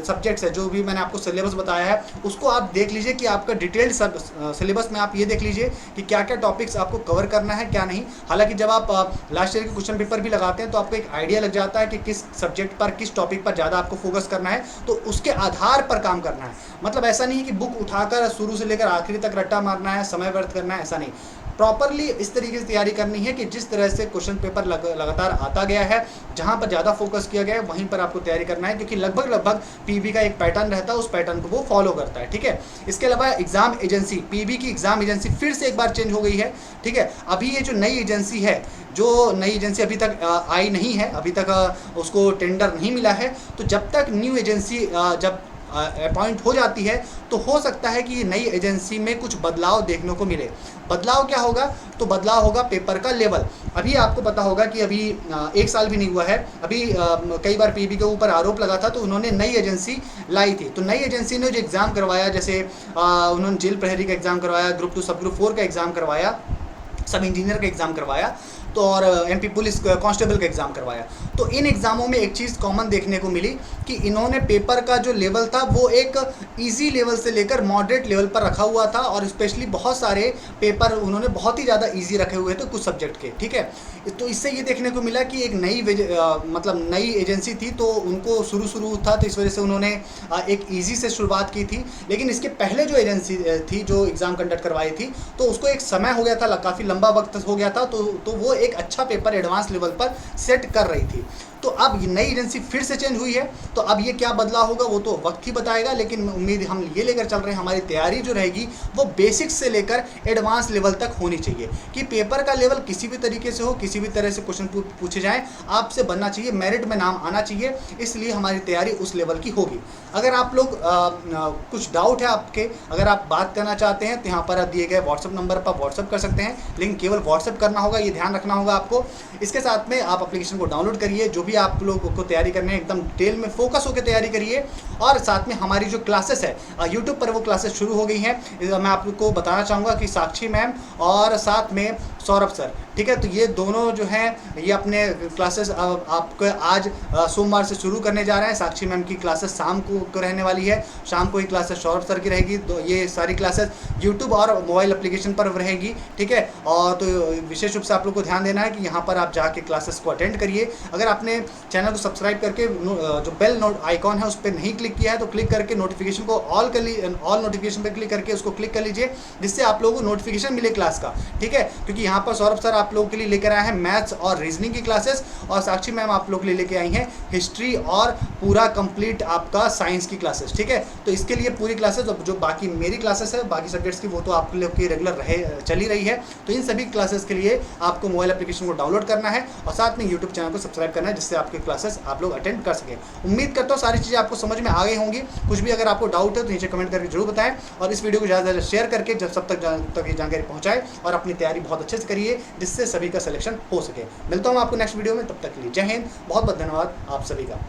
सब्जेक्ट्स है, जो भी मैंने आपको सिलेबस बताया है उसको आप देख लीजिए कि आपका डिटेल्ड सिलेबस में आप ये देख लीजिए कि क्या क्या टॉपिक्स आपको कवर करना है, क्या नहीं। हालांकि जब आप लास्ट ईयर के क्वेश्चन पेपर भी लगाते हैं तो आपको एक आइडिया लग जाता है कि किस सब्जेक्ट पर, किस टॉपिक पर ज़्यादा आपको फोकस करना है, तो उसके आधार पर काम करना है। मतलब ऐसा नहीं है कि बुक उठाकर शुरू से लेकर आखिरी तक रट्टा मारना है, समय व्यर्थ करना है, ऐसा नहीं। प्रॉपरली इस तरीके से तैयारी करनी है कि जिस तरह से क्वेश्चन पेपर लगातार आता गया है, जहां पर ज़्यादा फोकस किया गया है वहीं पर आपको तैयारी करना है, क्योंकि लगभग पीबी का एक पैटर्न रहता है, उस पैटर्न को वो फॉलो करता है, ठीक है। इसके अलावा एग्जाम एजेंसी, पीबी की एग्जाम एजेंसी फिर से एक बार चेंज हो गई है, ठीक है। अभी ये जो नई एजेंसी है, जो नई एजेंसी अभी तक आई नहीं है, अभी तक उसको टेंडर नहीं मिला है, तो जब तक न्यू एजेंसी जब अपॉइंट हो जाती है तो हो सकता है कि नई एजेंसी में कुछ बदलाव देखने को मिले। बदलाव क्या होगा? तो बदलाव होगा पेपर का लेवल। अभी आपको पता होगा कि अभी 1 साल भी नहीं हुआ है, अभी कई बार पीबी के ऊपर आरोप लगा था, तो उन्होंने नई एजेंसी लाई थी। तो नई एजेंसी ने जो एग्ज़ाम करवाया, जैसे उन्होंने जेल प्रहरी का एग्ज़ाम करवाया, ग्रुप 2 सब ग्रुप 4 का एग्ज़ाम करवाया, सब इंजीनियर का एग्ज़ाम करवाया, तो और एमपी पुलिस कांस्टेबल का एग्ज़ाम करवाया। तो इन एग्ज़ामों में एक चीज़ कॉमन देखने को मिली कि इन्होंने पेपर का जो लेवल था वो एक इजी लेवल से लेकर मॉडरेट लेवल पर रखा हुआ था, और स्पेशली बहुत सारे पेपर उन्होंने बहुत ही ज़्यादा इजी रखे हुए थे कुछ सब्जेक्ट के, ठीक है। तो इससे ये देखने को मिला कि एक नई एजेंसी थी, तो उनको शुरू था, तो इस वजह से उन्होंने एक ईजी से शुरुआत की थी। लेकिन इसके पहले जो एजेंसी थी जो एग्ज़ाम कंडक्ट करवाई थी, तो उसको एक समय हो गया था, काफ़ी लंबा वक्त हो गया था, तो वो एक अच्छा पेपर एडवांस लेवल पर सेट कर रही थी। तो अब ये नई एजेंसी फिर से चेंज हुई है, तो अब ये क्या बदलाव होगा वो तो वक्त ही बताएगा। लेकिन उम्मीद हम ये लेकर चल रहे हैं, हमारी तैयारी जो रहेगी वो बेसिक्स से लेकर एडवांस लेवल तक होनी चाहिए, कि पेपर का लेवल किसी भी तरीके से हो, किसी भी तरह से क्वेश्चन पूछे जाएँ, आपसे बनना चाहिए, मेरिट में नाम आना चाहिए, इसलिए हमारी तैयारी उस लेवल की होगी। अगर आप लोग कुछ डाउट है आपके, अगर आप बात करना चाहते हैं तो यहाँ पर दिए गए व्हाट्सअप नंबर पर व्हाट्सअप कर सकते हैं, लेकिन केवल व्हाट्सअप करना होगा, ये ध्यान रखना होगा आपको। इसके साथ में आप एप्लीकेशन को डाउनलोड करिए, जो भी आप लोग को तैयारी करने हैं एकदम डिटेल में फोकस होकर तैयारी करिए। और साथ में हमारी जो क्लासेस है यूट्यूब पर, वो क्लासेस शुरू हो गई हैं। मैं आपको बताना चाहूँगा कि साक्षी मैम और साथ में सौरभ सर। ठीक है, तो ये दोनों जो हैं ये अपने क्लासेस आपको आज सोमवार से शुरू करने जा रहे हैं। साक्षी मैम की क्लासेस शाम को रहने वाली है, शाम को ही क्लासेस सौरभ सर की रहेगी। तो ये सारी क्लासेस यूट्यूब और मोबाइल एप्लीकेशन पर रहेगी। ठीक है, और तो विशेष रूप से आप लोग को ध्यान देना है कि यहाँ पर आप जाके क्लासेस को अटेंड करिए। अगर आपने चैनल को सब्सक्राइब करके जो बेल आइकॉन है उस पर नहीं क्लिक किया है तो क्लिक करके नोटिफिकेशन को ऑल नोटिफिकेशन पर क्लिक करके उसको क्लिक कर लीजिए, जिससे आप लोगों को नोटिफिकेशन मिले क्लास का। ठीक है, क्योंकि यहाँ पर सौरभ सर आप लोगों के लिए लेकर आए हैं मैथ्स और रीजनिंग की क्लासेस, और साक्षी मैम आप लोगों के लिए लेके आई हैं हिस्ट्री और पूरा कंप्लीट आपका साइंस की क्लासेस। ठीक है, तो इसके लिए पूरी क्लासेस जो बाकी मेरी क्लासेस है बाकी सब्जेक्ट्स की वो तो आप लोग की रेगुलर चली रही है। तो इन सभी क्लासेस के लिए आपको मोबाइल एप्लीकेशन को डाउनलोड करना है और साथ में यूट्यूब चैनल को सब्सक्राइब करना है, जिससे आपकी क्लासेस आप लोग अटेंड कर सकें। उम्मीद करता हूँ सारी चीज़ें आपको समझ में आ गई होंगी। कुछ भी अगर आपको डाउट है तो नीचे कमेंट करके जरूर बताएं, और इस वीडियो को ज़्यादा से ज़्यादा शेयर करके जब सब तक ये जानकारी पहुँचाएं और अपनी तैयारी बहुत अच्छे से करिए, जिससे सभी का सिलेक्शन हो सके। मिलता हूँ आपको नेक्स्ट वीडियो में, तब तक के लिए जय हिंद, बहुत बहुत धन्यवाद आप सभी का।